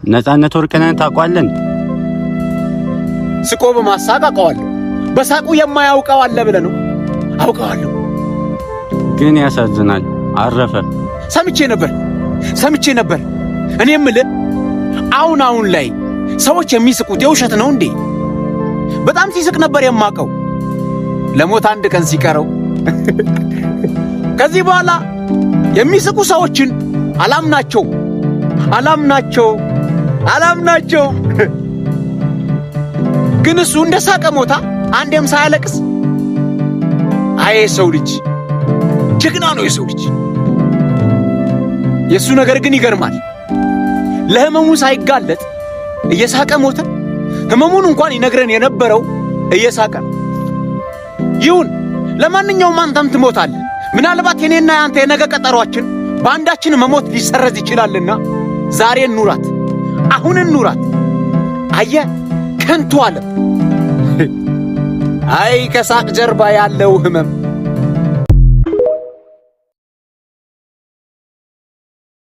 ነፃነት ወርቅነህን ታውቀዋለህ? ስቆ በማሳቅ አውቀዋለሁ። በሳቁ የማያውቀው አለ ብለህ ነው? አውቀዋለሁ። ግን ያሳዝናል፣ አረፈ። ሰምቼ ነበር። እኔ የምልህ አሁን ላይ ሰዎች የሚስቁት የውሸት ነው እንዴ? በጣም ሲስቅ ነበር የማውቀው። ለሞት አንድ ቀን ሲቀረው ከዚህ በኋላ የሚስቁ ሰዎችን አላምናቸው። ግን እሱ እንደ ሳቀ ሞታ አንዴም ሳያለቅስ። አይ ሰው ልጅ ጀግና ነው የሰው ልጅ። የሱ ነገር ግን ይገርማል። ለህመሙ ሳይጋለጥ እየሳቀ ሞተ። ህመሙን እንኳን ይነግረን የነበረው እየሳቀ ነው። ይሁን፣ ለማንኛውም አንተም ትሞታለህ። ምናልባት የኔና ያንተ የነገ ቀጠሯችን በአንዳችን መሞት ሊሰረዝ ይችላልና ዛሬ እንኑራት፣ አሁን እንኑራት። አየህ ከንቱ ዓለም። አይ ከሳቅ ጀርባ ያለው ህመም